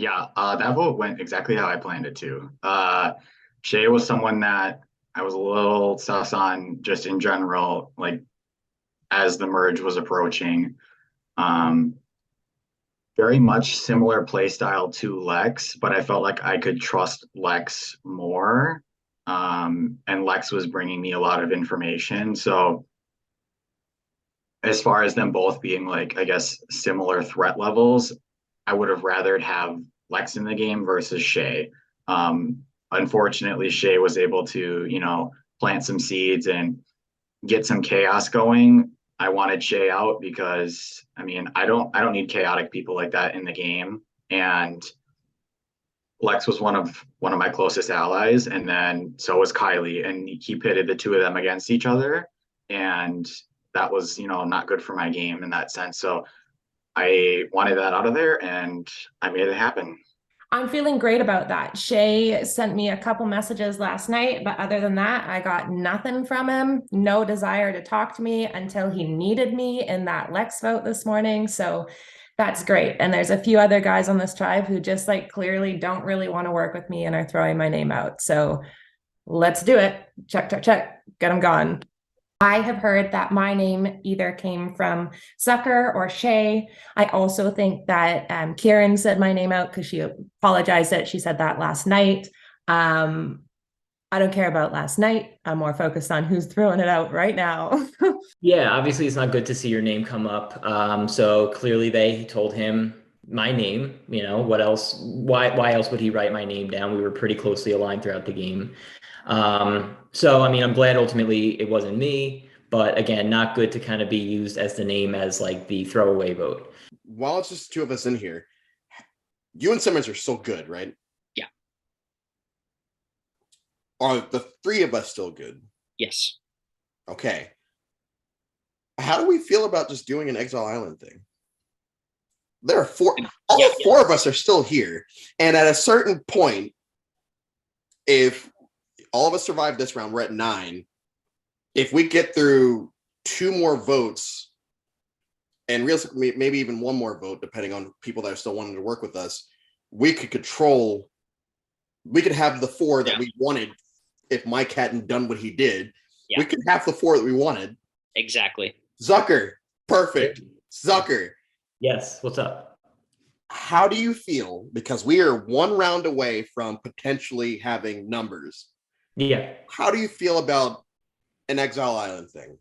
Yeah, that vote went exactly how I planned it to. Shea was someone that I was a little sus on just in general, like as the merge was approaching. Um, Very much similar play style to Lex, but I felt like I could trust Lex more. And Lex was bringing me a lot of information. So as far as them both being like, I guess, similar threat levels, I would have rathered have Lex in the game versus Shea. Unfortunately, Shea was able to, plant some seeds and get some chaos going. I wanted Shea out because I don't need chaotic people like that in the game. And Lex was one of my closest allies, and then so was Kylie, and he pitted the two of them against each other, and that was not good for my game in that sense. So I wanted that out of there, and I made it happen. I'm feeling great about that. Shea sent me a couple messages last night, but other than that, I got nothing from him. No desire to talk to me until he needed me in that Lex vote this morning. So that's great. And there's a few other guys on this tribe who just like clearly don't really want to work with me and are throwing my name out. So let's do it. Check, check, check. Get them gone. I have heard that my name either came from Zucker or Shea. I also think that Kieran said my name out because she apologized that she said that last night. Um, I don't care about last night. I'm more focused on who's throwing it out right now. Yeah, obviously it's not good to see your name come up. So clearly they told him my name. What else? Why else would he write my name down? We were pretty closely aligned throughout the game. So I mean, I'm glad ultimately it wasn't me, but again, not good to kind of be used as the name as like the throwaway vote. While it's just two of us in here, you and Simmons are so good, right? Yeah. Are the three of us still good? Yes. Okay. How do we feel about just doing an Exile Island thing? There are four. All four of us are still here. And at a certain point, if all of us survive this round, we're at 9. If we get through 2 more votes, and realistically, maybe even 1 more vote, depending on people that are still wanting to work with us, we could have the 4 that we wanted if Mike hadn't done what he did. Yeah. We could have the 4 that we wanted. Exactly. Zucker, perfect. Zucker. Yes, what's up? How do you feel? Because we are 1 round away from potentially having numbers. Yeah. How do you feel about an Exile Island thing?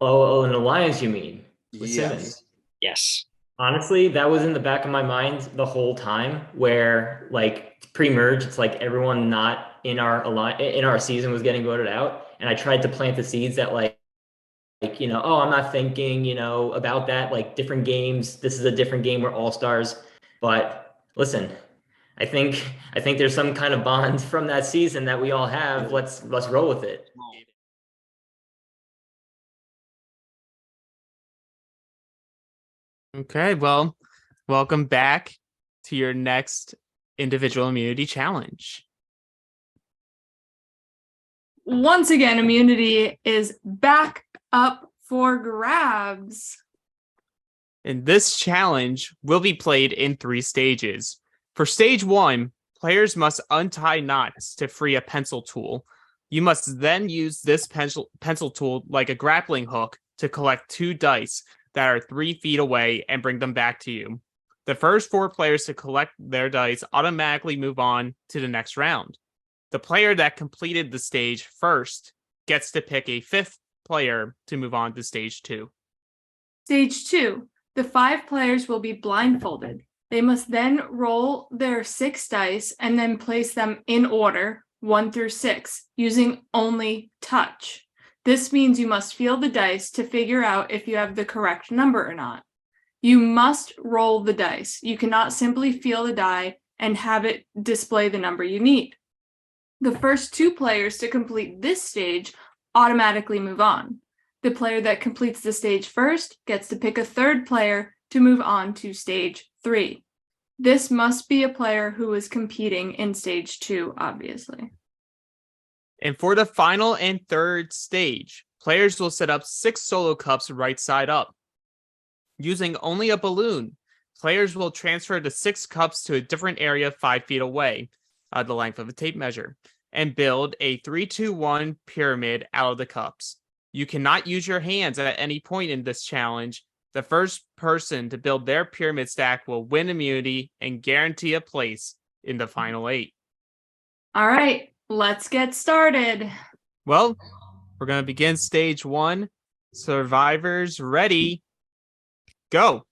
Oh, an alliance, you mean? With Yes. Simmons? Yes. Honestly, that was in the back of my mind the whole time where like pre-merge, it's like everyone not in our season was getting voted out. And I tried to plant the seeds that like, oh, I'm not thinking, about that, like different games. This is a different game. We're all stars. But listen, I think there's some kind of bond from that season that we all have. Let's roll with it. Okay, well, welcome back to your next individual immunity challenge. Once again, immunity is back up for grabs. And this challenge will be played in 3 stages. For stage 1, players must untie knots to free a pencil tool. You must then use this pencil tool like a grappling hook to collect 2 dice that are 3 feet away and bring them back to you. The first 4 players to collect their dice automatically move on to the next round. The player that completed the stage first gets to pick a 5th player to move on to stage 2. Stage 2. The 5 players will be blindfolded. They must then roll their 6 dice and then place them in order, 1 through 6, using only touch. This means you must feel the dice to figure out if you have the correct number or not. You must roll the dice. You cannot simply feel the die and have it display the number you need. The first 2 players to complete this stage automatically move on. The player that completes the stage first gets to pick a 3rd player to move on to stage 3. This must be a player who is competing in stage 2, obviously. And for the final and 3rd stage, players will set up 6 solo cups right side up. Using only a balloon, Players will transfer the 6 cups to a different area 5 feet away, the length of a tape measure, and build a 3-2-1 pyramid out of the cups. You cannot use your hands at any point in this challenge. The first person to build their pyramid stack will win immunity and guarantee a place in the final 8. All right, let's get started. Well, we're going to begin stage 1. Survivors ready. Go.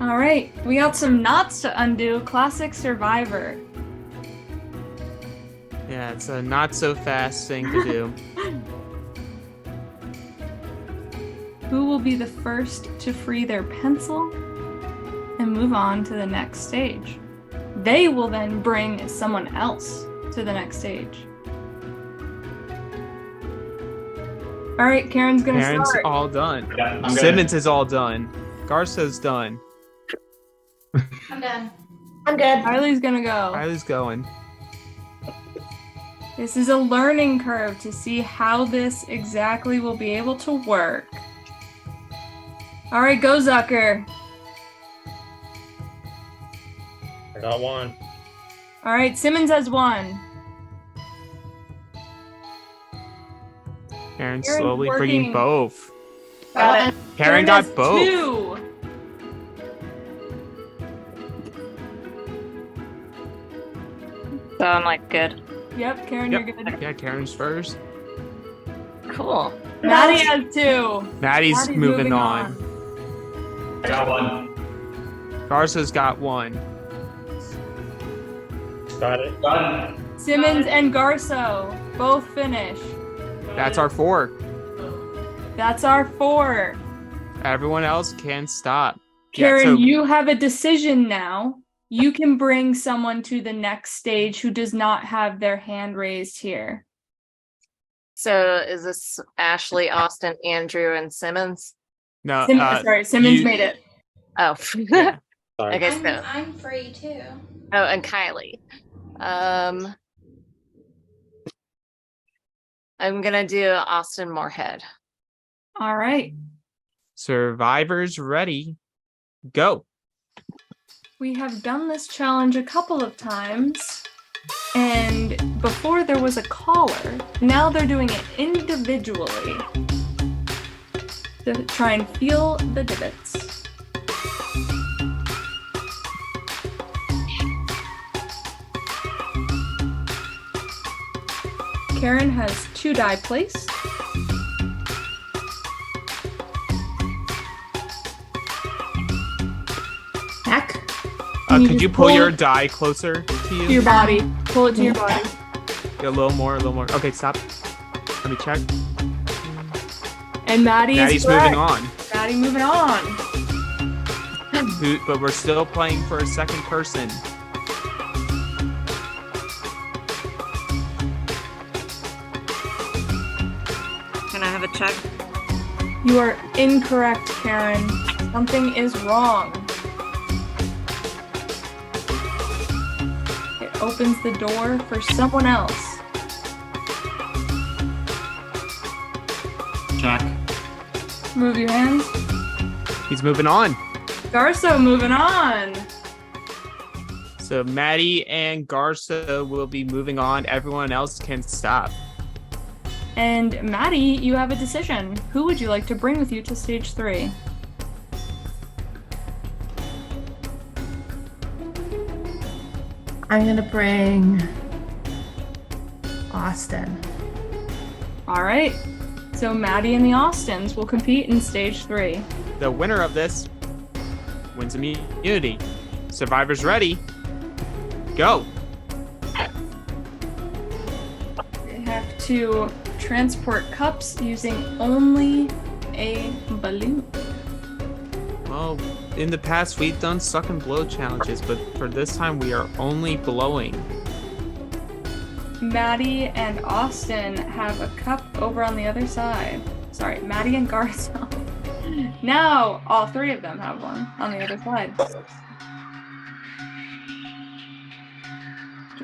All right, we got some knots to undo. Classic Survivor. Yeah, it's a not so fast thing to do. Who will be the first to free their pencil and move on to the next stage? They will then bring someone else to the next stage. All right, Karen's gonna Karen's start. all done. Yeah, I'm good. Simmons is all done. Garsow's done. I'm done. I'm good. Riley's gonna go. Riley's going. This is a learning curve to see how this exactly will be able to work. All right, go Zucker. I got one. All right, Simmons has 1. Karen's Karen's slowly working. bringing both. Got it. Karen got has both. 2. So I'm like, good. Yep, Karen, Yep. you're good. Yeah, Karen's first. Cool. Maddie has 2. Maddie's moving on. I got one. Garsow's got 1. Got it. Done. Simmons and Garsow both finish. That's our 4. That's our 4. Everyone else can stop. Yeah, Karen, so- you have a decision now. You can bring someone to the next stage who does not have their hand raised here. So is this Ashley, Austin, Andrew, and Simmons? No, Simmons you- made it. Oh, Yeah. Sorry. okay. So I'm free too. oh, and Kylie. I'm gonna do Austin Moorhead. All right. Survivors ready. Go. We have done this challenge a couple of times, and before there was a caller. Now they're doing it individually to try and feel the divots. Karen has 2 die placed. Heck. Could you pull your die closer to To you? your body. Pull it to your body. A little more, a little more. Okay, stop. Let me check. And Maddie Maddie's is correct. moving on. Maddie moving on. But we're still playing for a second person. Can I have a check? You are incorrect, Karen. Something is wrong. It opens the door for someone else. Check. Move your hands. He's moving on. Garso moving on. So Maddie and Garso will be moving on. Everyone else can stop. And Maddie, you have a decision. Who would you like to bring with you to stage 3? I'm gonna bring Austin. All right. So Maddie and the Austins will compete in stage 3. The winner of this wins immunity. Survivors ready. Go. They have to transport cups using only a balloon. Well, in the past we've done suck and blow challenges, but for this time we are only blowing. Maddie and Austin have a cup over on the other side. Sorry, Maddie and Garso. Now all 3 of them have one on the other side.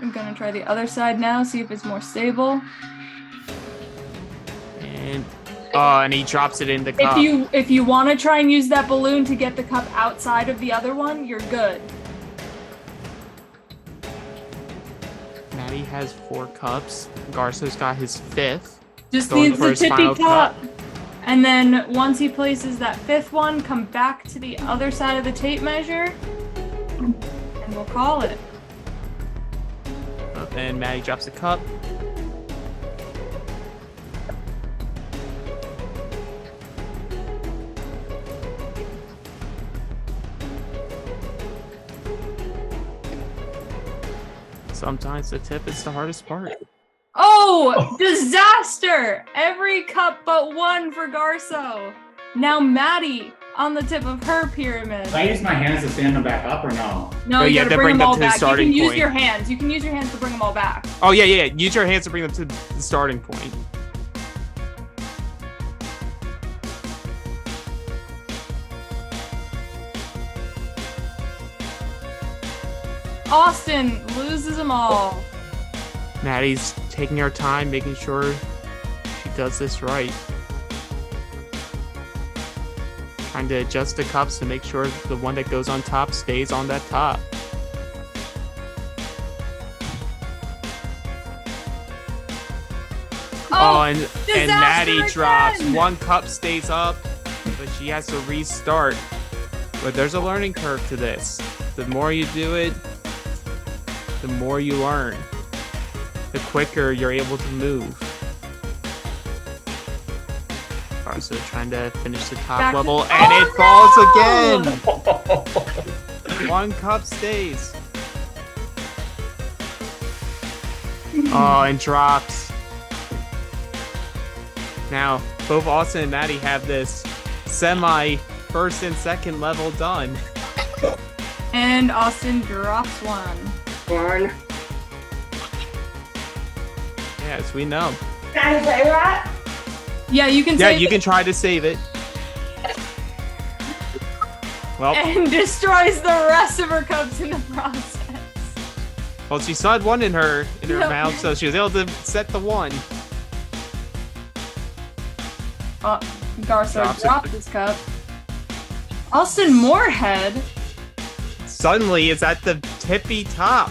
I'm gonna try the other side now, see if it's more stable. And And he drops it in the cup. If you want to try and use that balloon to get the cup outside of the other one, you're good. Maddie has 4 cups. Garsow's got his 5th. Just Going needs for the his tippy final top. cup. And then once he places that 5th one, come back to the other side of the tape measure. And we'll call it. And Maddie drops a cup. Sometimes the tip is the hardest part. Oh, disaster! Every cup but one for Garsow. Now Maddie on the tip of her pyramid. Can I use my hands to stand them back up or no? No, Oh, you you have gotta to bring bring them them all to the back. You starting can use point. your hands. You can use your hands to bring them all back. Oh, yeah. Use your hands to bring them to the starting point. Austin loses them all. Maddie's taking her time, making sure she does this right. Trying to adjust the cups to make sure the one that goes on top stays on that top. And Maddie again! drops. 1 cup stays up, but she has to restart. But there's a learning curve to this. The more you do it, the more you learn. The quicker you're able to move. So trying to finish the top Back to- level, and Oh, it falls again! 1 cup stays. Oh, and drops. Now, both Austin and Maddie have this semi first and second level done. And Austin drops one. Darn. Yes, we know. Can I say that? Yeah, you can Yeah, save you it can try to save it. Well, and destroys the rest of her cups in the process. well, she still had 1 in her No. mouth, so she was able to set the 1. Garsow Drops it. dropped his cup. Austin Moorhead. Suddenly, it's at the tippy top.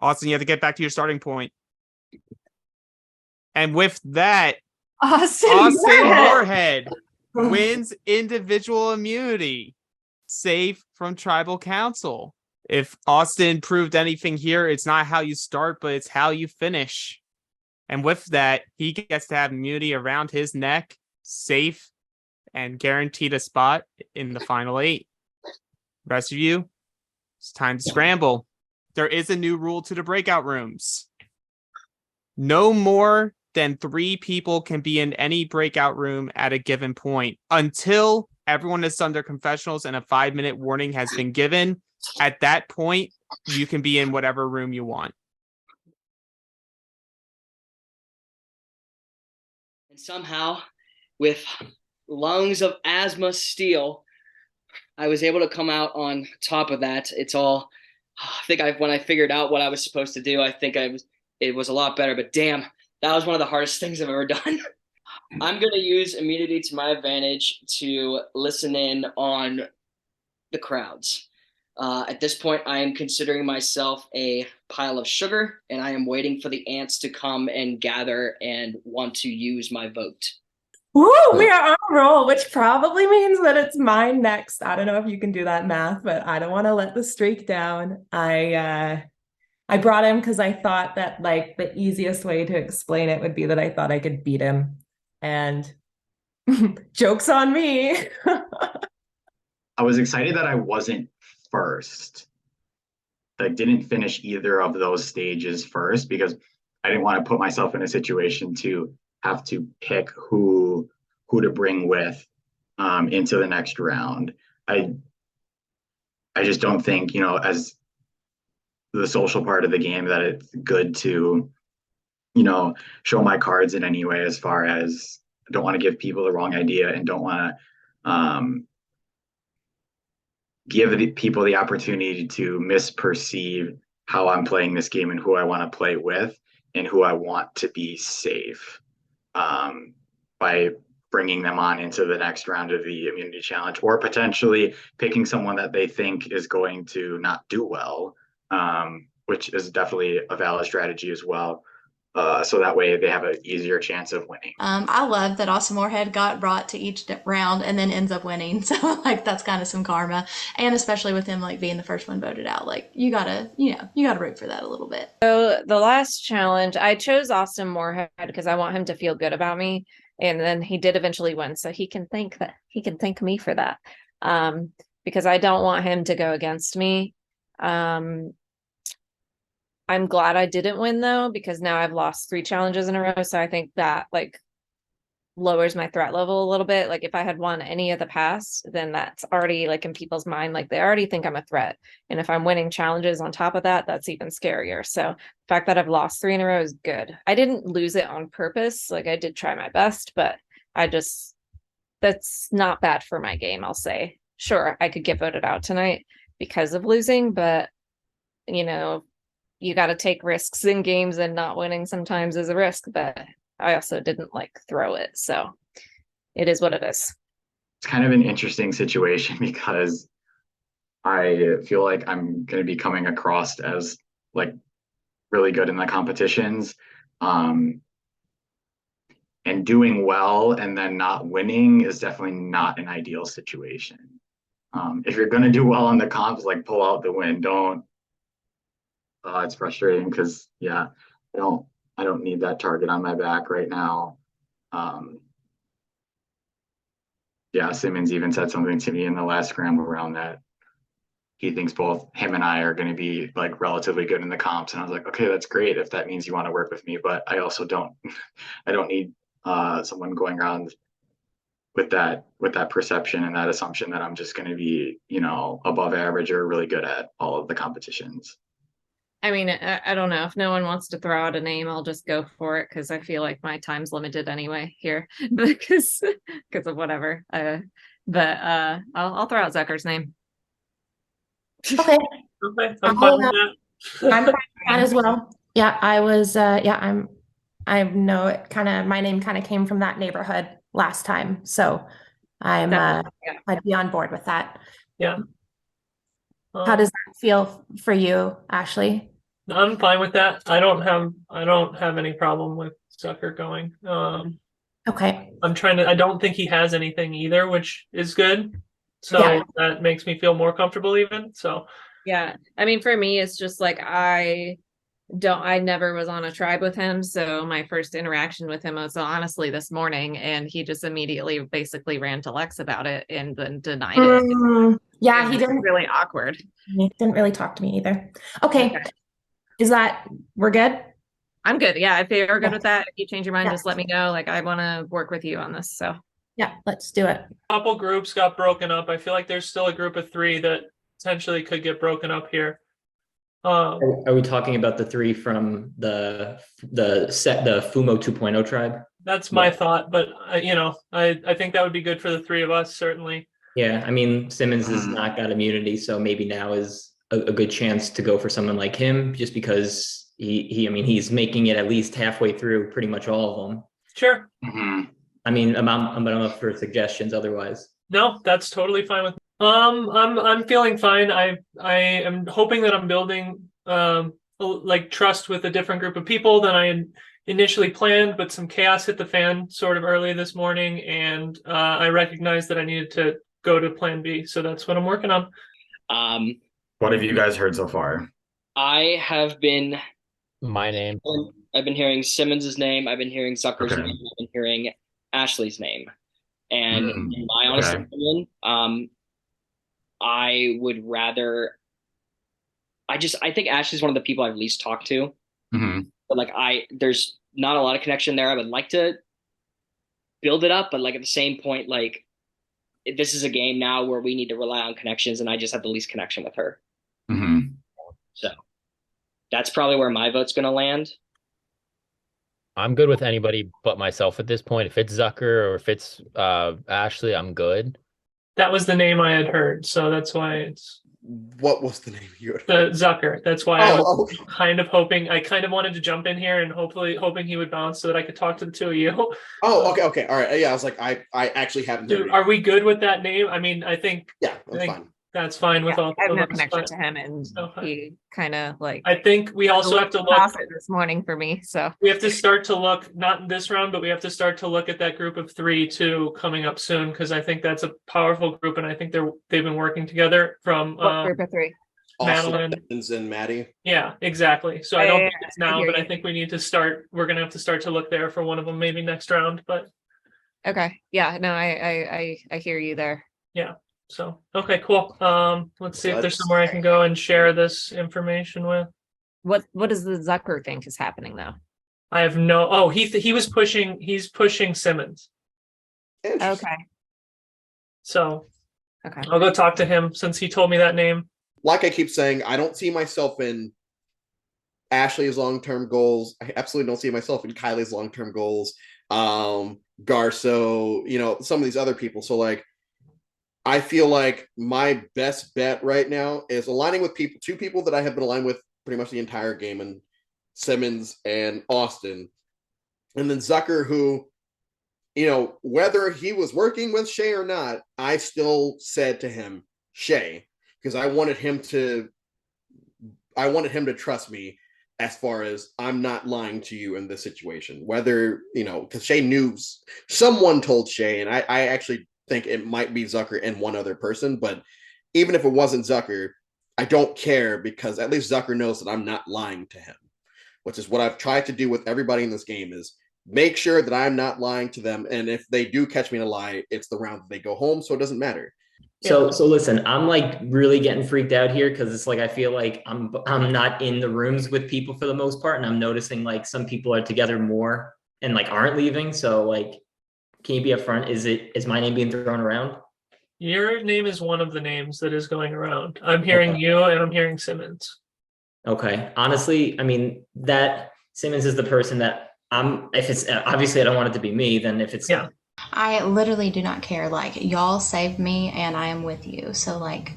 Austin, you have to get back to your starting point. And with that, Austin Moorhead wins individual immunity, safe from tribal council. If Austin proved anything here, it's not how you start, but it's how you finish. And with that, he gets to have immunity around his neck, safe, and guaranteed a spot in the final 8. Rest of you, it's time to scramble. There is a new rule to the breakout rooms. No more than 3 people can be in any breakout room at a given point until everyone has done their confessionals and a 5-minute warning has been given. At that point, you can be in whatever room you want. And somehow, with lungs of asthma steel, I was able to come out on top of that. It's all, when I figured out what I was supposed to do, it was a lot better, but damn, that was one of the hardest things I've ever done. I'm going to use immunity to my advantage to listen in on the crowds. At this point, I am considering myself a pile of sugar, and I am waiting for the ants to come and gather and want to use my vote. Woo, we are on a roll, which probably means that it's mine next. I don't know if you can do that math, but I don't want to let the streak down. I brought him because I thought that like the easiest way to explain it would be that I thought I could beat him. And joke's on me. I was excited that I wasn't first. I didn't finish either of those stages first because I didn't want to put myself in a situation to have to pick who to bring with into the next round. I just don't think, as the social part of the game, that it's good to, show my cards in any way, as far as I don't want to give people the wrong idea and don't want to give the people the opportunity to misperceive how I'm playing this game and who I want to play with and who I want to be safe, by bringing them on into the next round of the immunity challenge, or potentially picking someone that they think is going to not do well, which is definitely a valid strategy as well. So that way they have an easier chance of winning. I love that Austin Moorhead got brought to each round and then ends up winning. So like that's kind of some karma, and especially with him like being the first one voted out, like you gotta root for that a little bit. So the last challenge, I chose Austin Moorhead because I want him to feel good about me, and then he did eventually win, so he can thank me for that. Because I don't want him to go against me. I'm glad I didn't win though, because now I've lost 3 challenges in a row. So I think that like lowers my threat level a little bit. Like if I had won any of the past, then that's already like in people's mind, like they already think I'm a threat. And if I'm winning challenges on top of that, that's even scarier. So the fact that I've lost 3 in a row is good. I didn't lose it on purpose. Like I did try my best, but that's not bad for my game, I'll say. Sure, I could get voted out tonight because of losing, but you got to take risks in games, and not winning sometimes is a risk, but I also didn't like throw it. So it is what it is. It's kind of an interesting situation because I feel like I'm going to be coming across as like really good in the competitions, and doing well and then not winning is definitely not an ideal situation. If you're going to do well on the comps, like pull out the win. Don't. It's frustrating because I don't need that target on my back right now. Simmons even said something to me in the last scramble round that he thinks both him and I are going to be like relatively good in the comps, and I was like, okay, that's great if that means you want to work with me, but I also don't need someone going around with that perception and that assumption that I'm just going to be above average or really good at all of the competitions. I mean, I don't know. If no one wants to throw out a name, I'll just go for it because I feel like my time's limited anyway here because of whatever. But I'll throw out Zucker's name. Okay. Okay, I'm fine with that. I'm fine with that as well. Yeah, I was. I know it kind of. My name kind of came from that neighborhood last time, so I'd be on board with that. Yeah. How does that feel for you, Ashley? I'm fine with that. I don't have any problem with Zucker going. Okay. I don't think he has anything either, which is good. So that makes me feel more comfortable even. So yeah. I mean, for me, it's just like I never was on a tribe with him. So my first interaction with him was honestly this morning, and he just immediately basically ran to Lex about it and then denied it. Yeah, he didn't. Really awkward. He didn't really talk to me either. Okay. We're good? I'm good. Yeah. If you're good with that, if you change your mind, just let me know. Like I want to work with you on this. So yeah, let's do it. a couple groups got broken up. I feel like there's still a group of 3 that potentially could get broken up here. Are we talking about the 3 from the Fumo 2.0 tribe? That's my thought, but I think that would be good for the 3 of us, certainly. Yeah, I mean, Simmons has not got immunity, so maybe now is a good chance to go for someone like him, just because he's making it at least halfway through pretty much all of them. Sure. Mm-hmm. I mean, I'm up for suggestions otherwise. No, that's totally fine with me. I'm feeling fine. I am hoping that I'm building like trust with a different group of people than I had initially planned, but some chaos hit the fan sort of early this morning, and I recognized that I needed to go to plan B. So that's what I'm working on. What have you guys heard so far? I have been my name. I've been hearing Simmons's name. I've been hearing Zucker's name. I've been hearing Ashley's name. And in my honest opinion, I would rather. I think Ashley's one of the people I've least talked to. Mm-hmm. But like there's not a lot of connection there. I would like to build it up, but like at the same point, like this is a game now where we need to rely on connections, and I just have the least connection with her. Mm-hmm. So that's probably where my vote's going to land. I'm good with anybody but myself at this point. If it's Zucker or if it's Ashley, I'm good. That was the name I had heard, so that's why it's What was the name you had? the Zucker. That's why I was okay. kind of hoping. I kind of wanted to jump in here and hoping he would bounce so that I could talk to the two of you. Oh, okay, all right. Yeah, I was like, I actually haven't. Dude, are we good with that name? I mean, I think that's fine. that's fine with all. I have of no us, connection but to him, and he kind of like. I think we also have to look this morning for me. So we have to start to look, not in this round, but we have to start to look at that group of 3 too coming up soon, because I think that's a powerful group, and I think they've been working together from what group of 3? Madeline and Maddie. Yeah, exactly. So I don't think it's now, but I think we need to start. We're gonna have to start to look there for one of them, maybe next round. But okay, yeah, no, I hear you there. Yeah. So okay, cool. Let's see if there's somewhere I can go and share this information with. What does the Zucker think is happening though? I have no. Oh, he was pushing. He's pushing Simmons. Okay. So okay, I'll go talk to him since he told me that name. Like I keep saying, I don't see myself in Ashley's long-term goals. I absolutely don't see myself in Kylie's long-term goals. Garsow, some of these other people. So like, I feel like my best bet right now is aligning with two people that I have been aligned with pretty much the entire game, and Simmons and Austin. And then Zucker, who, whether he was working with Shea or not, I still said to him, Shea, because I wanted him to trust me as far as I'm not lying to you in this situation. Whether, because Shea knew, someone told Shea, and I actually think it might be Zucker and one other person, but even if it wasn't Zucker, I don't care, because at least Zucker knows that I'm not lying to him, which is what I've tried to do with everybody in this game, is make sure that I'm not lying to them. And if they do catch me in a lie, it's the round that they go home, so it doesn't matter. So listen, I'm like really getting freaked out here, because it's like I feel like I'm not in the rooms with people for the most part, and I'm noticing like some people are together more and like aren't leaving. So like, can you be upfront? Is my name being thrown around? Your name is one of the names that is going around. I'm hearing you, and I'm hearing Simmons. Okay. Honestly, I mean, that Simmons is the person that if it's obviously I don't want it to be me, then if it's I literally do not care. Like, y'all saved me and I am with you. So like,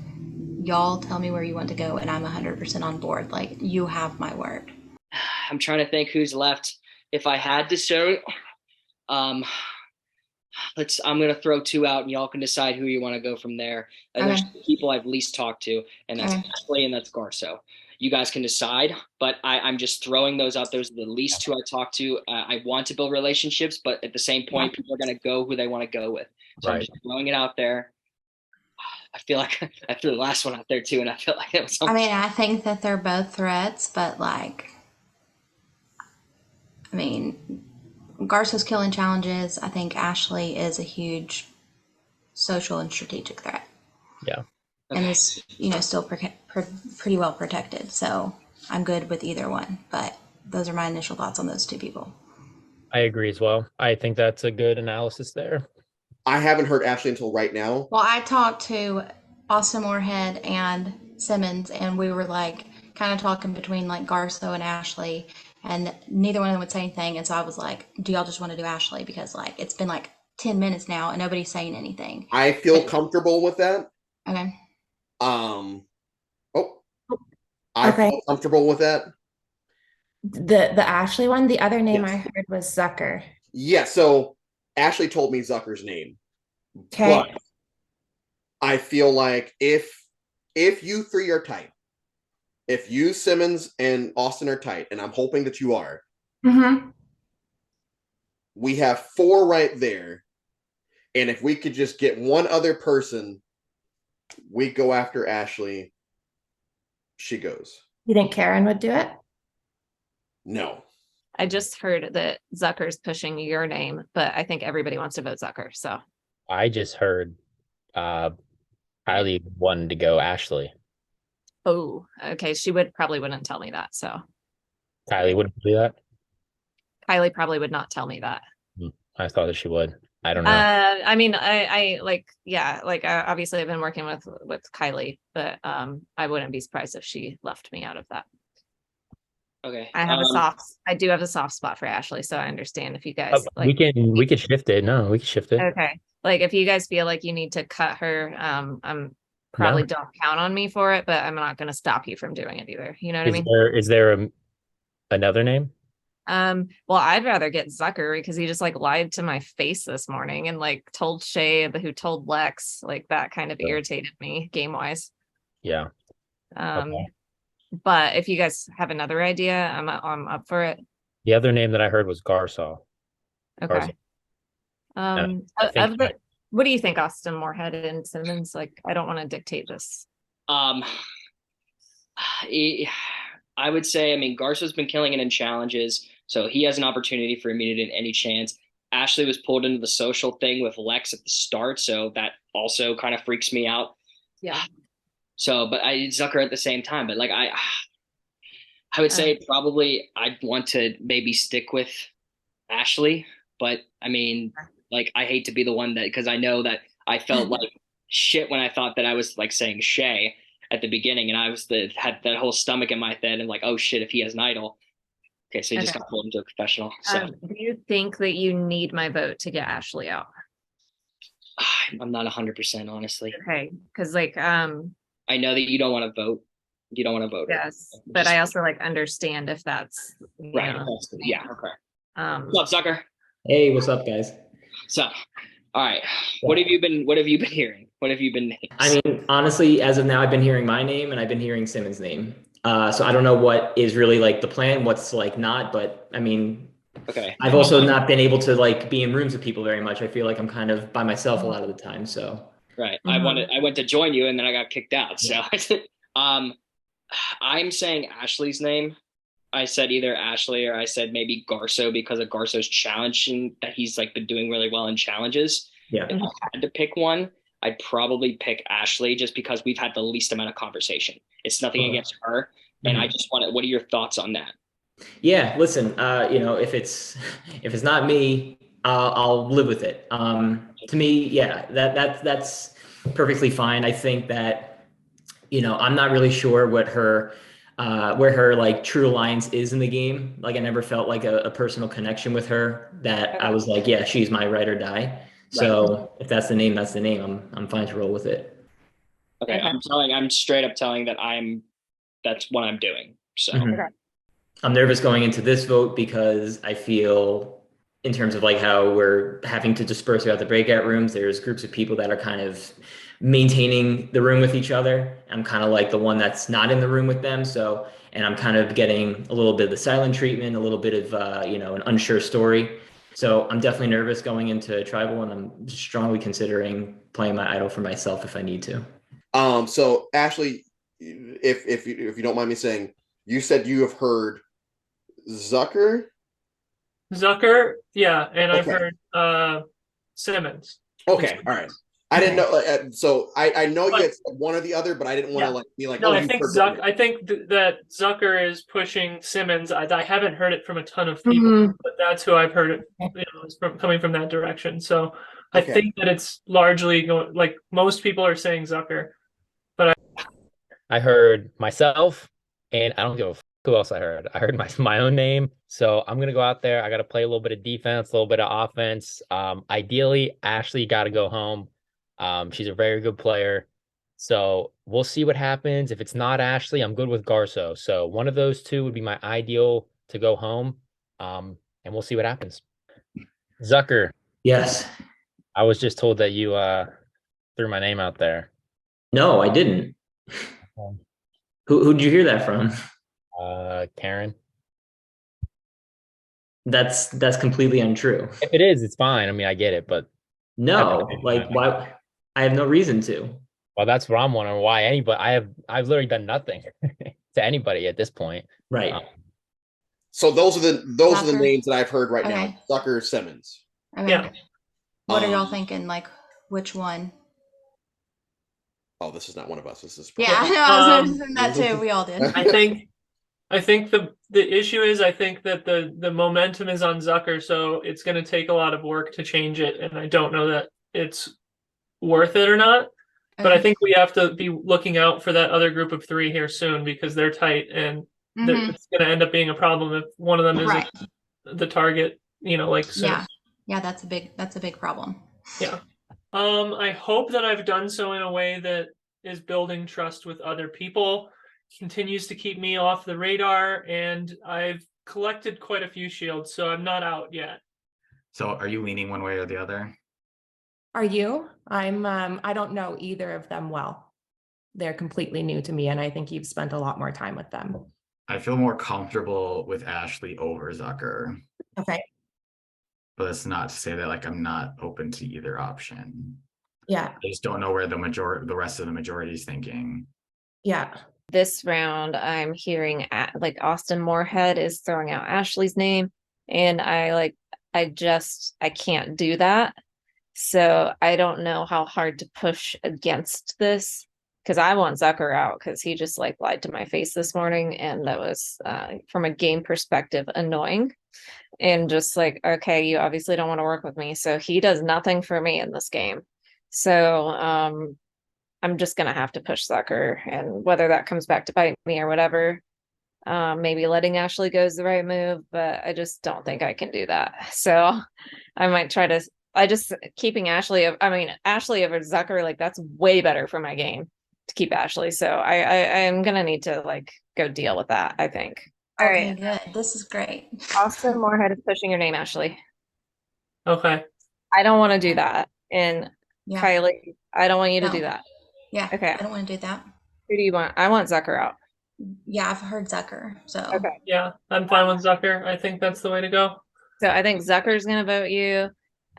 y'all tell me where you want to go and I'm 100% on board. Like, you have my word. I'm trying to think who's left. If I had to show, I'm going to throw 2 out and y'all can decide who you want to go from there. And there's people I've least talked to, and that's Ashley and that's Garsow. You guys can decide, but I'm just throwing those out. Those are the least 2 I talk to. I want to build relationships, but at the same point, people are going to go who they want to go with. So I'm just throwing it out there. I feel like I threw the last one out there too, and I feel like it was. I think that they're both threats, but like, Garsow's killing challenges. I think Ashley is a huge social and strategic threat. Yeah. And is, still pretty well protected. So I'm good with either one. But those are my initial thoughts on those 2 people. I agree as well. I think that's a good analysis there. I haven't heard Ashley until right now. Well, I talked to Austin Moorhead and Simmons, and we were like kind of talking between like Garsow and Ashley, and neither one of them would say anything. And so I was like, do y'all just want to do Ashley? Because like, it's been like 10 minutes now and nobody's saying anything. I feel comfortable with that. Okay. I feel comfortable with that. The Ashley one, the other name I heard was Zucker. Yeah, so Ashley told me Zucker's name. Okay. But I feel like if you 3 are tight, if you, Simmons, and Austin are tight, and I'm hoping that you are, we have 4 right there. And if we could just get one other person, we go after Ashley. She goes. You think Karen would do it? No. I just heard that Zucker's pushing your name, but I think everybody wants to vote Zucker. So I just heard Kylie wanted to go Ashley. Oh, okay. She probably wouldn't tell me that. So Kylie wouldn't do that? Kylie probably would not tell me that. I thought that she would. I don't know. Obviously I've been working with Kylie, but I wouldn't be surprised if she left me out of that. Okay. I do have a soft spot for Ashley, so I understand if you guys we can shift it. No, we can shift it. Okay. Like if you guys feel like you need to cut her, I'm probably don't count on me for it, but I'm not going to stop you from doing it either. You know what I mean? Is there another name? Well, I'd rather get Zucker because he just like lied to my face this morning and like told Shea, who told Lex, like that kind of irritated me game wise. Yeah. Okay. But if you guys have another idea, I'm up for it. The other name that I heard was Garsow. Okay. What do you think, Austin, Moorhead and Simmons? Like, I don't want to dictate this. I would say, I mean, Garsow's been killing it in challenges, so he has an opportunity for immediate any chance. Ashley was pulled into the social thing with Lex at the start, so that also kind of freaks me out. Yeah. So, but Zucker at the same time, but like I would say probably I'd want to maybe stick with Ashley, but I mean, like I hate to be the one that, because I know that I felt like shit when I thought that I was like saying Shea at the beginning, and I had that whole stomach in my head and like, oh shit, if he has an idol. Okay, so he just got pulled into a confessional. So do you think that you need my vote to get Ashley out? I'm not 100% honestly. Okay, because like I know that you don't want to vote. You don't want to vote. Yes, but I also like understand if that's right. Yeah. Okay. What's up, Zucker? Hey, what's up, guys? So, all right. What have you been hearing? What have you been? I mean, honestly, as of now, I've been hearing my name and I've been hearing Simmons' name. So I don't know what is really like the plan, what's like not, but I mean, okay. I've also not been able to like be in rooms with people very much. I feel like I'm kind of by myself a lot of the time. So right. I went to join you and then I got kicked out. So I'm saying Ashley's name. I said either Ashley or I said maybe Garsow because of Garsow's challenge and that he's like been doing really well in challenges. Yeah. If I had to pick one, I'd probably pick Ashley just because we've had the least amount of conversation. It's nothing against her. And I just want to, what are your thoughts on that? Yeah, listen, you know, if it's not me, I'll live with it. To me, yeah, that's perfectly fine. I think that, you know, I'm not really sure what her where her like true alliance is in the game. Like I never felt like a personal connection with her that I was like, yeah, she's my ride or die. So if that's the name, that's the name. I'm fine to roll with it. Okay. I'm straight up telling that that's what I'm doing. So I'm nervous going into this vote because I feel in terms of like how we're having to disperse throughout the breakout rooms, there's groups of people that are kind of maintaining the room with each other. I'm kind of like the one that's not in the room with them. So, and I'm kind of getting a little bit of the silent treatment, a little bit of, you know, an unsure story. So I'm definitely nervous going into tribal and I'm strongly considering playing my idol for myself if I need to. So Ashley, if you don't mind me saying, you said you have heard Zucker? Zucker, yeah, and I've heard Simmons. Okay, all right. I didn't know. So I know you had said one or the other, but I didn't want to like be like. No, oh, I think that Zucker is pushing Simmons. I haven't heard it from a ton of people, but that's who I've heard it. You know, is coming from that direction. So I think that it's largely going. Like most people are saying Zucker, but I heard myself, and I don't give a fuck who else I heard. I heard my own name, so I'm gonna go out there. I got to play a little bit of defense, a little bit of offense. Ideally, Ashley got to go home. She's a very good player, so we'll see what happens. If it's not Ashley, I'm good with Garsow. So one of those two would be my ideal to go home, and we'll see what happens. Zucker, yes, I was just told that you threw my name out there. No, I didn't. Who'd you hear that from? Karen. That's completely untrue. If it is, it's fine. I mean, I get it, but no, like why? I have no reason to. Well, that's what I'm wondering. Why anybody? I've literally done nothing to anybody at this point. Right. So those are the names that I've heard right now. Zucker, Simmons. Okay. Yeah. What are y'all thinking? Like, which one? Oh, this is not one of us. This is I was noticing that too. We all did. I think the issue is I think that the momentum is on Zucker, so it's going to take a lot of work to change it, and I don't know that it's worth it or not. But I think we have to be looking out for that other group of three here soon because they're tight, and it's going to end up being a problem if one of them isn't the target. You know, like so. Yeah, that's a big problem. Yeah. I hope that I've done so in a way that is building trust with other people, continues to keep me off the radar, and I've collected quite a few shields, so I'm not out yet. So are you leaning one way or the other? Are you? I don't know either of them well. They're completely new to me, and I think you've spent a lot more time with them. I feel more comfortable with Ashley over Zucker. Okay. But that's not to say that like I'm not open to either option. Yeah. I just don't know where the rest of the majority is thinking. Yeah. This round, I'm hearing like Austin Moorhead is throwing out Ashley's name, and I can't do that. So I don't know how hard to push against this, because I want Zucker out because he just like lied to my face this morning, and that was from a game perspective annoying. And just like, okay, you obviously don't want to work with me, so he does nothing for me in this game. So I'm just gonna have to push Zucker, and whether that comes back to bite me or whatever, maybe letting Ashley go is the right move, but I just don't think I can do that. So I might try to. Keeping Ashley over Zucker, like that's way better for my game to keep Ashley. So I am gonna need to like go deal with that, I think. All Okay, right. good. This is great. Austin Moorhead is pushing your name, Ashley. Okay. I don't want to do that. And Yeah. Kylie, I don't want you to No. do that. Yeah. Okay. I don't want to do that. Who do you want? I want Zucker out. Yeah, I've heard Zucker. So Okay. Yeah, I'm fine with Zucker. I think that's the way to go. So I think Zucker's gonna vote you.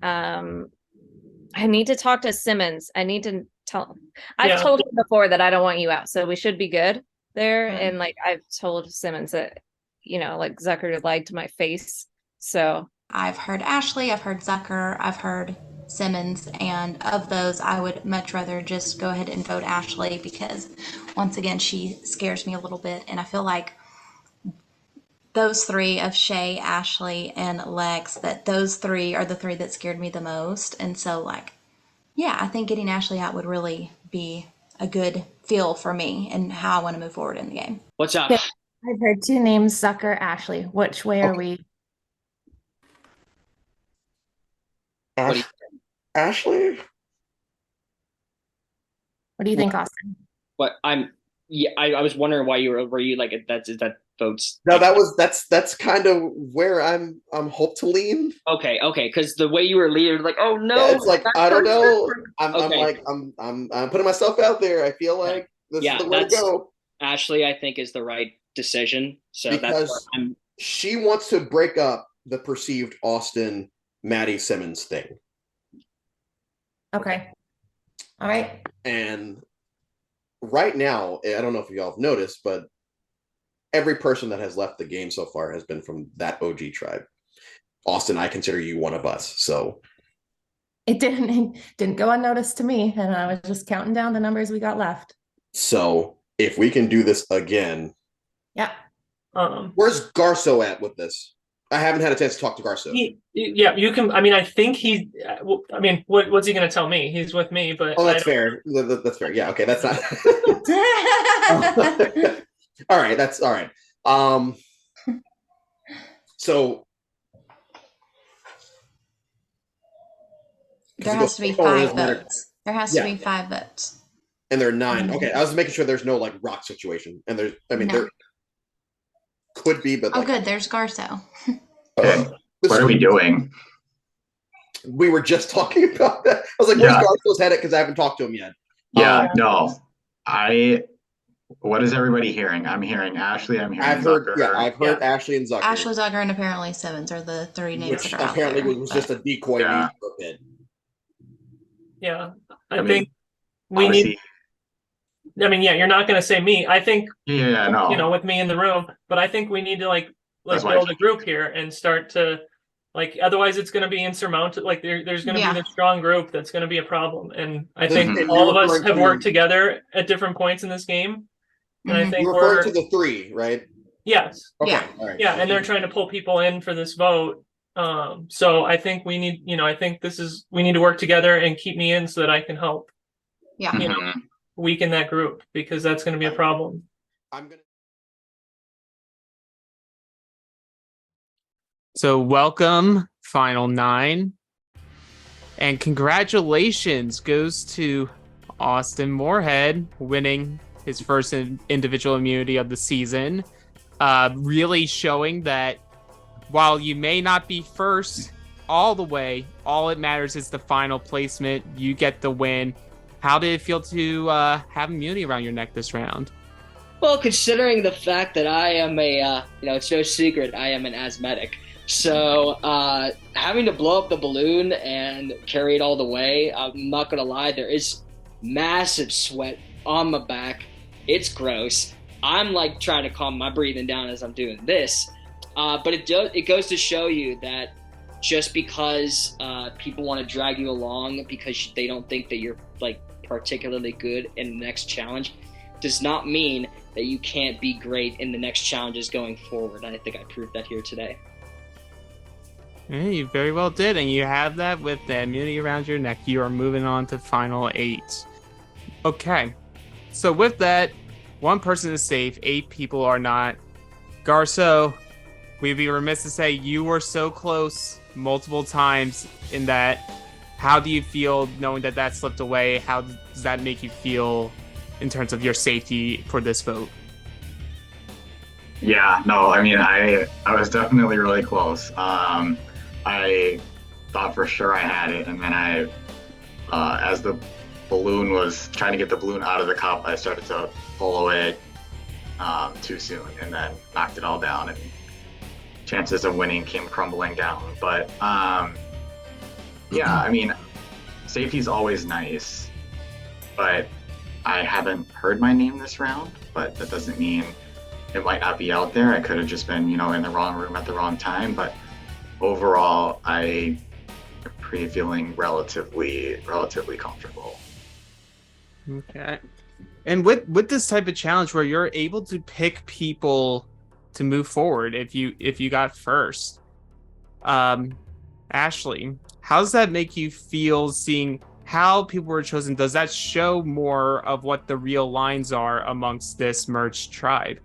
I need to talk to Simmons. I need to tell I've told him before that I don't want you out, so we should be good there. And like I've told Simmons that, like Zucker lied to my face. So I've heard Ashley, I've heard Zucker, I've heard Simmons, and of those, I would much rather just go ahead and vote Ashley because, once again, she scares me a little bit, and I feel like those three of Shea, Ashley, and Lex, that those three are the three that scared me the most. And so, like, yeah, I think getting Ashley out would really be a good feel for me and how I want to move forward in the game. What's up? I've heard two names, Zucker, Ashley. Which way are we? Ashley? What do you think, Austin? What I was wondering why were you like is that votes? No, that's kind of where I'm hope to lean. Okay, because the way you were leading, like, oh no, Yeah, it's like I don't know. I'm Okay. I'm putting myself out there. I feel like this is the way to go. Ashley, I think, is the right decision. So that's Because where I'm. she wants to break up the perceived Austin Maddie Simmons thing. Okay. All right. And right now, I don't know if y'all have noticed, but every person that has left the game so far has been from that OG tribe. Austin, I consider you one of us. So it didn't go unnoticed to me, and I was just counting down the numbers we got left. So if we can do this again, yeah. Where's Garsow at with this? I haven't had a chance to talk to Garsow. You can. I mean, I think he. I mean, what's he going to tell me? He's with me, but that's fair. That's fair. Yeah. Okay. That's not. All right. That's all right. So there has to be 5 votes. There has to be 5 votes. And there are 9. Okay, I was making sure there's no like rock situation. And there's, there could be, but good. There's Garsow. Okay. What are we doing? We were just talking about that. I was like, where's Garsow's headed? Because I haven't talked to him yet. Yeah, no. What is everybody hearing? I'm hearing Ashley. I'm hearing Zucker. I've heard Ashley and Zucker. Ashley, Zucker, and apparently Simmons are the 3 names that are out there. Apparently was just a decoy for a bit. Yeah, I think we need. I mean, you're not going to say me. I think. No. With me in the room, but I think we need to like build a group here and start to otherwise it's going to be insurmountable. Like there's going to be this strong group that's going to be a problem. And I think all of us have worked together at different points in this game. And I think you're referring to the 3, right? Yes. Okay. Yeah. All right. Yeah, and they're trying to pull people in for this vote. So I think we need, I think we need to work together and keep me in so that I can help. Yeah. Weaken that group, because that's going to be a problem. So welcome, Final 9. And congratulations goes to Austin Moorhead winning his first individual immunity of the season. Really showing that while you may not be first all the way, all it matters is the final placement. You get the win. How did it feel to have immunity around your neck this round? Well, considering the fact that I am it's no secret, I am an asthmatic. So having to blow up the balloon and carry it all the way, I'm not going to lie, there is massive sweat on my back. It's gross. I'm like trying to calm my breathing down as I'm doing this. But it goes to show you that just because people want to drag you along because they don't think that you're like particularly good in the next challenge does not mean that you can't be great in the next challenges going forward. And I think I proved that here today. Yeah, you very well did, and you have that with the immunity around your neck. You are moving on to final 8. Okay, so with that, one person is safe, 8 people are not. Garsow, we'd be remiss to say you were so close multiple times in that. How do you feel knowing that that slipped away? How does that make you feel in terms of your safety for this vote? Yeah, no, I mean, I was definitely really close. I thought for sure I had it, and then as the balloon was trying to get the balloon out of the cup, I started to pull away too soon, and then knocked it all down, and chances of winning came crumbling down. But yeah, I mean, safety's always nice, but I haven't heard my name this round, but that doesn't mean it might not be out there. I could have just been, in the wrong room at the wrong time, but overall, I am feeling relatively comfortable. Okay. And with this type of challenge where you're able to pick people to move forward if you got first, Ashley, how does that make you feel seeing how people were chosen? Does that show more of what the real lines are amongst this merged tribe?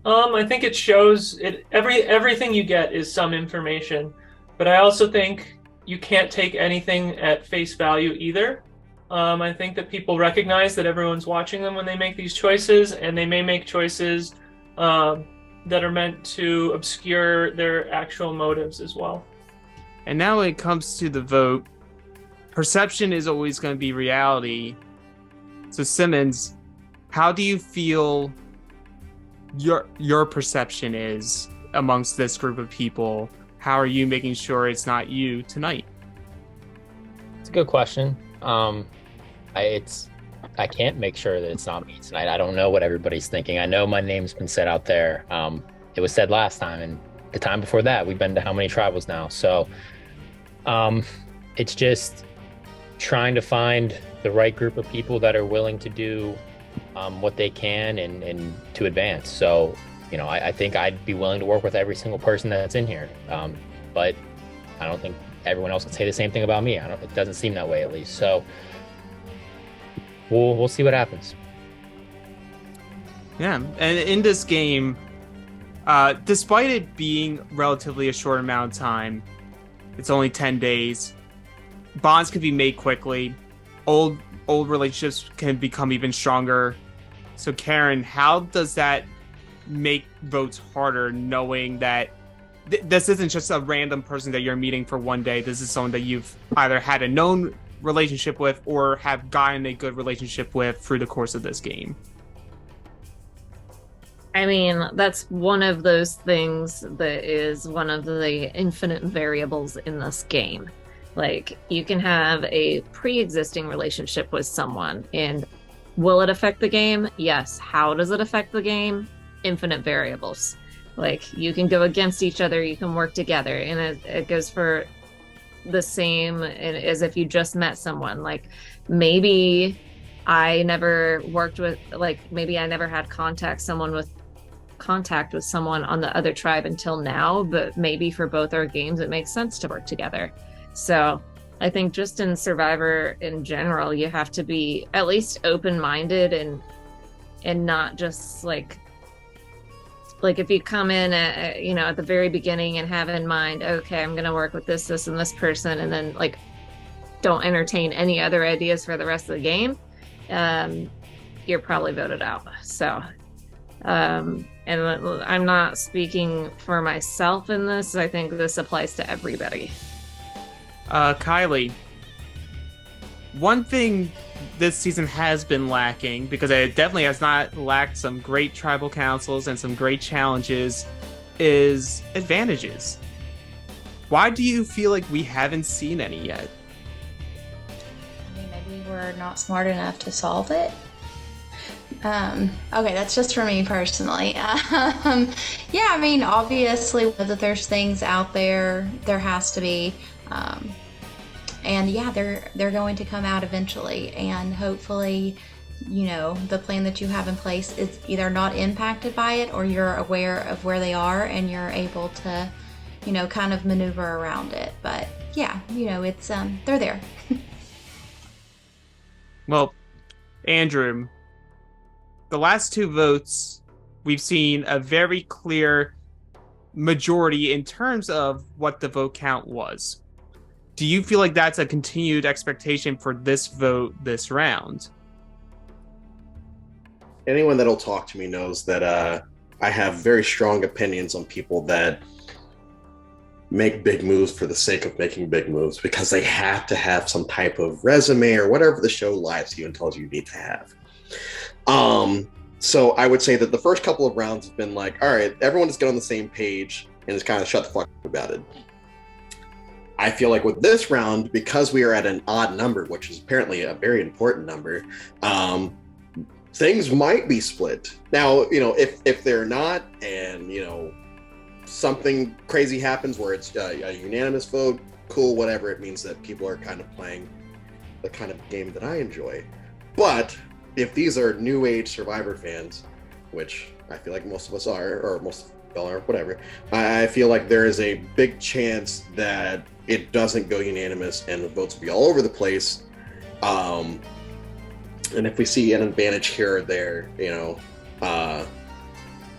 I think it shows it. Everything you get is some information, but I also think you can't take anything at face value either. I think that people recognize that everyone's watching them when they make these choices, and they may make choices that are meant to obscure their actual motives as well. And now when it comes to the vote, perception is always going to be reality. So Simmons, how do you feel your perception is amongst this group of people? How are you making sure it's not you tonight? It's a good question. I can't make sure that it's not me tonight. I don't know what everybody's thinking. I know my name's been said out there. It was said last time, and the time before that. We've been to how many tribals now? So it's just trying to find the right group of people that are willing to do what they can and to advance. So, I think I'd be willing to work with every single person that's in here. But I don't think everyone else would say the same thing about me. It doesn't seem that way, at least. So we'll see what happens. Yeah, and in this game, despite it being relatively a short amount of time, it's only 10 days, bonds can be made quickly. Old relationships can become even stronger. So Karen, how does that make votes harder, knowing that this isn't just a random person that you're meeting for one day? This is someone that you've either had a known relationship with or have gotten a good relationship with through the course of this game. I mean, that's one of those things that is one of the infinite variables in this game. Like, you can have a pre-existing relationship with someone, and will it affect the game? Yes. How does it affect the game? Infinite variables. Like, you can go against each other, you can work together, and it goes for the same as if you just met someone. Like, maybe I never worked with, maybe I never had contact with someone on the other tribe until now, but maybe for both our games it makes sense to work together. So I think just in Survivor in general, you have to be at least open-minded and not just like if you come in at the very beginning and have in mind, okay, I'm going to work with this and this person, and then don't entertain any other ideas for the rest of the game, you're probably voted out. So, and I'm not speaking for myself in this. I think this applies to everybody. Kylie, one thing this season has been lacking, because it definitely has not lacked some great tribal councils and some great challenges, is advantages. Why do you feel like we haven't seen any yet? I mean, maybe we're not smart enough to solve it. Okay, that's just for me personally. Yeah, I mean, obviously, whether there's things out there, there has to be. And yeah, they're going to come out eventually, and hopefully, you know, the plan that you have in place is either not impacted by it, or you're aware of where they are and you're able to, you know, kind of maneuver around it. But yeah, you know, it's they're there. Well, Andrew, the last 2 votes, we've seen a very clear majority in terms of what the vote count was. Do you feel like that's a continued expectation for this vote this round? Anyone that'll talk to me knows that I have very strong opinions on people that make big moves for the sake of making big moves, because they have to have some type of resume or whatever the show lies to you and tells you need to have. So I would say that the first couple of rounds have been like, all right, everyone is get on the same page and just kind of shut the fuck up about it. I feel like with this round, because we are at an odd number, which is apparently a very important number, things might be split. Now, you know, if they're not, and, you know, something crazy happens where it's a unanimous vote, cool, whatever. It means that people are kind of playing the kind of game that I enjoy. But if these are new age Survivor fans, which I feel like most of us are, or most of y'all are, whatever, I feel like there is a big chance that it doesn't go unanimous and the votes will be all over the place. And if we see an advantage here or there, you know,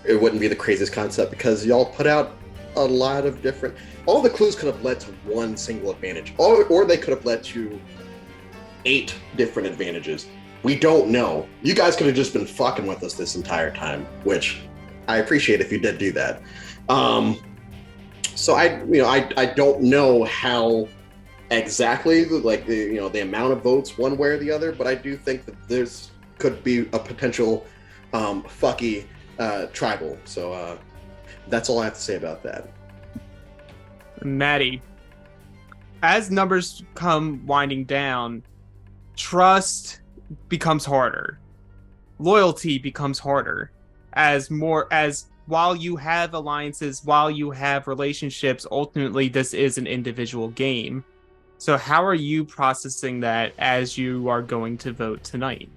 it wouldn't be the craziest concept, because y'all put out a lot of different, all the clues could have led to one single advantage, or they could have led to 8 different advantages. We don't know. You guys could have just been fucking with us this entire time, which I appreciate if you did do that. So I don't know how exactly, like, the amount of votes one way or the other, but I do think that there's could be a potential fucky tribal. So that's all I have to say about that. Maddie, as numbers come winding down, trust becomes harder. Loyalty becomes harder. As while you have alliances, while you have relationships, ultimately this is an individual game. So how are you processing that as you are going to vote tonight?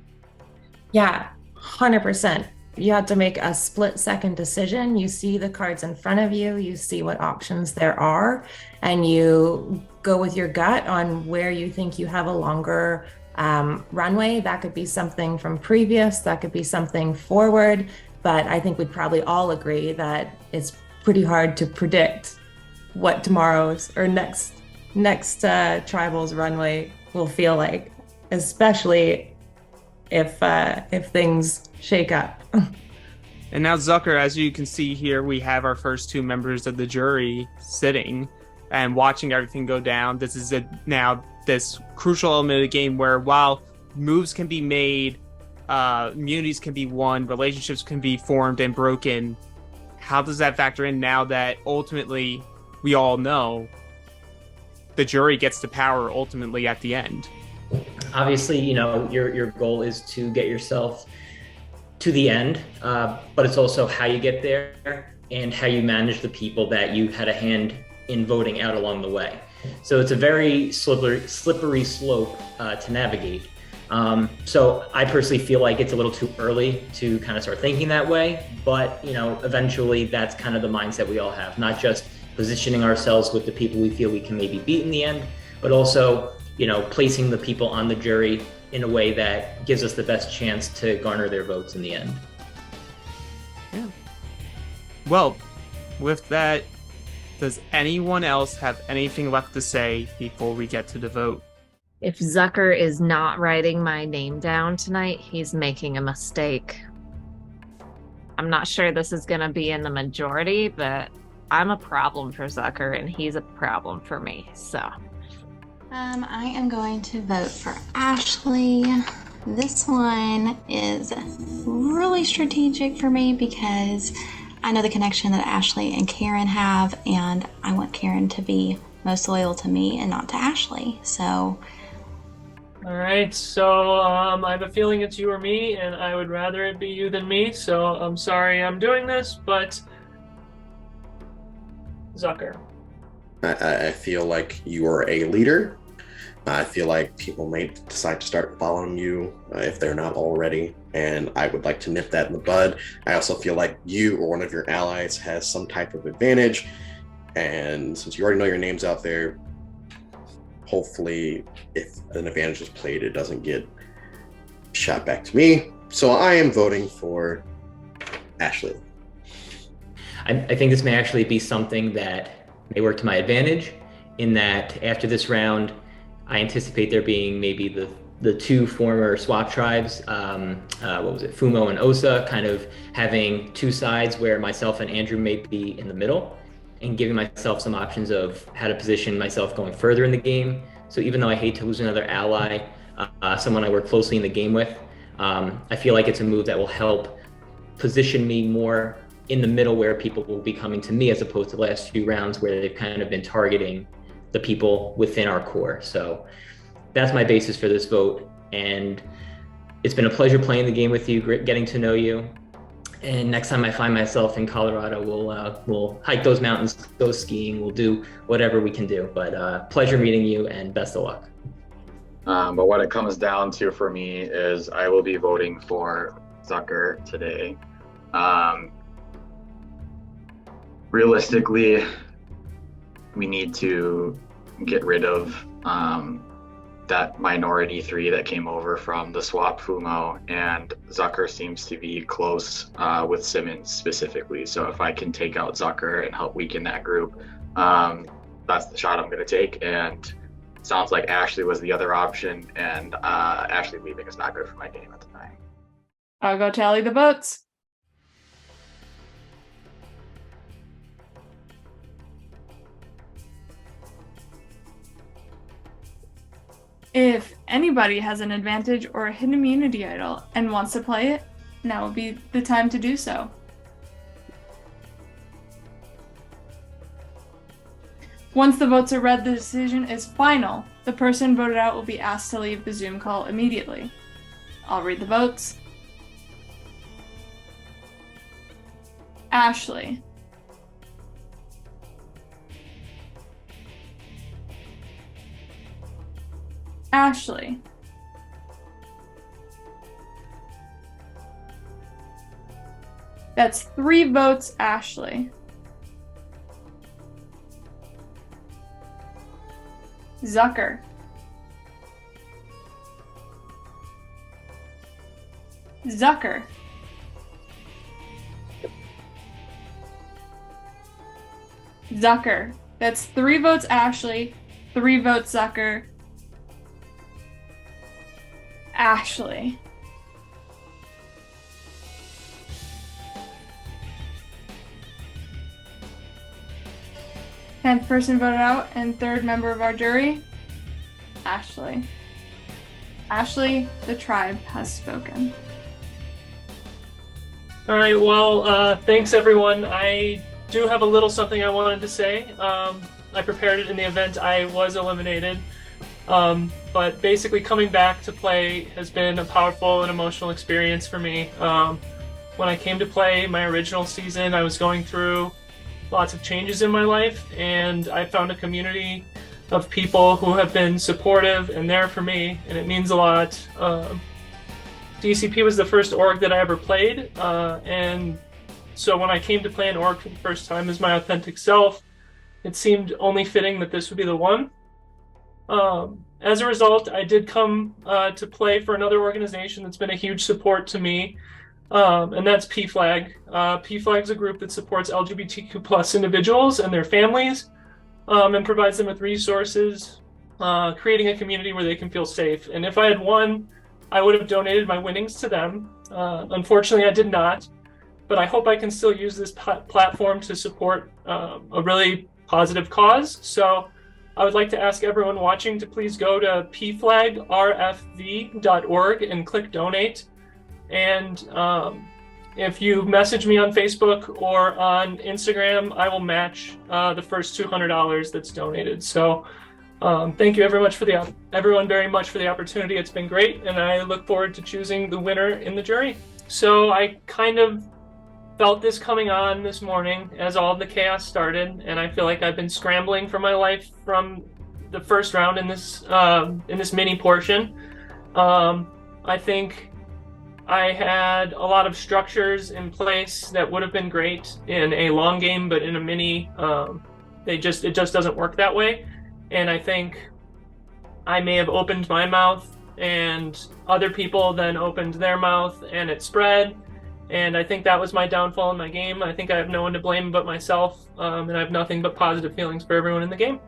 Yeah, 100%. You have to make a split-second decision. You see the cards in front of you, you see what options there are, and you go with your gut on where you think you have a longer runway. That could be something from previous, that could be something forward, but I think we'd probably all agree that it's pretty hard to predict what tomorrow's or next tribal's runway will feel like, especially if things shake up. And now, Zucker, as you can see here, we have our first 2 members of the jury sitting and watching everything go down. This is now this crucial element of the game where, while moves can be made, immunities can be won, relationships can be formed and broken, how does that factor in now that ultimately we all know the jury gets the power ultimately at the end? Obviously, you know, your goal is to get yourself to the end, but it's also how you get there and how you manage the people that you had a hand in voting out along the way. So it's a very slippery slope to navigate. So I personally feel like it's a little too early to kind of start thinking that way, but, you know, eventually that's kind of the mindset we all have, not just positioning ourselves with the people we feel we can maybe beat in the end, but also, you know, placing the people on the jury in a way that gives us the best chance to garner their votes in the end. Yeah. Well, with that, does anyone else have anything left to say before we get to the vote? If Zucker is not writing my name down tonight, he's making a mistake. I'm not sure this is going to be in the majority, but I'm a problem for Zucker and he's a problem for me. So I am going to vote for Ashley. This one is really strategic for me because I know the connection that Ashley and Karen have, and I want Karen to be most loyal to me and not to Ashley. So All right, so I have a feeling it's you or me, and I would rather it be you than me, so I'm sorry I'm doing this, but Zucker. I feel like you are a leader. I feel like people may decide to start following you if they're not already, and I would like to nip that in the bud. I also feel like you or one of your allies has some type of advantage, and since you already know your name's out there, hopefully if an advantage is played, it doesn't get shot back to me. So I am voting for Ashley. I think this may actually be something that may work to my advantage, in that after this round, I anticipate there being maybe the two former swap tribes, what was it, Fumo and Osa, kind of having two sides where myself and Andrew may be in the middle, and giving myself some options of how to position myself going further in the game. So even though I hate to lose another ally, someone I work closely in the game with, I feel like it's a move that will help position me more in the middle where people will be coming to me, as opposed to the last few rounds where they've kind of been targeting the people within our core. So that's my basis for this vote. And it's been a pleasure playing the game with you, getting to know you. And next time I find myself in Colorado, we'll hike those mountains, go skiing, we'll do whatever we can do. But pleasure meeting you, and best of luck. But what it comes down to for me is I will be voting for Zucker today. Realistically, we need to get rid of that minority three that came over from the swap Fumo, and Zucker seems to be close with Simmons specifically. So if I can take out Zucker and help weaken that group, that's the shot I'm going to take. And it sounds like Ashley was the other option, and Ashley leaving is not good for my game at the time. I'll go tally the votes. If anybody has an advantage or a hidden immunity idol and wants to play it, now would be the time to do so. Once the votes are read, the decision is final. The person voted out will be asked to leave the Zoom call immediately. I'll read the votes. Ashley. Ashley. That's 3 votes, Ashley. Zucker. Zucker. Zucker. That's 3 votes, Ashley. 3 votes, Zucker. Ashley. Tenth person voted out, and third member of our jury, Ashley. Ashley, the tribe has spoken. All right, well, thanks everyone. I do have a little something I wanted to say. I prepared it in the event I was eliminated. But basically coming back to play has been a powerful and emotional experience for me. When I came to play my original season, I was going through lots of changes in my life, and I found a community of people who have been supportive and there for me, and it means a lot. DCP was the first org that I ever played, and so when I came to play an org for the first time as my authentic self, it seemed only fitting that this would be the one. As a result, I did come to play for another organization that's been a huge support to me, and that's PFLAG. PFLAG is a group that supports LGBTQ+ individuals and their families, and provides them with resources, creating a community where they can feel safe. And if I had won, I would have donated my winnings to them. Unfortunately, I did not, but I hope I can still use this platform to support a really positive cause. So I would like to ask everyone watching to please go to pflagrfv.org and click donate. And if you message me on Facebook or on Instagram, I will match the first $200 that's donated. So thank you everyone very much for the opportunity. It's been great, and I look forward to choosing the winner in the jury. So I kind of felt this coming on this morning as all of the chaos started, and I feel like I've been scrambling for my life from the first round in this mini portion. I think I had a lot of structures in place that would have been great in a long game, but in a mini, it just doesn't work that way. And I think I may have opened my mouth, and other people then opened their mouth, and it spread. And I think that was my downfall in my game. I think I have no one to blame but myself, and I have nothing but positive feelings for everyone in the game.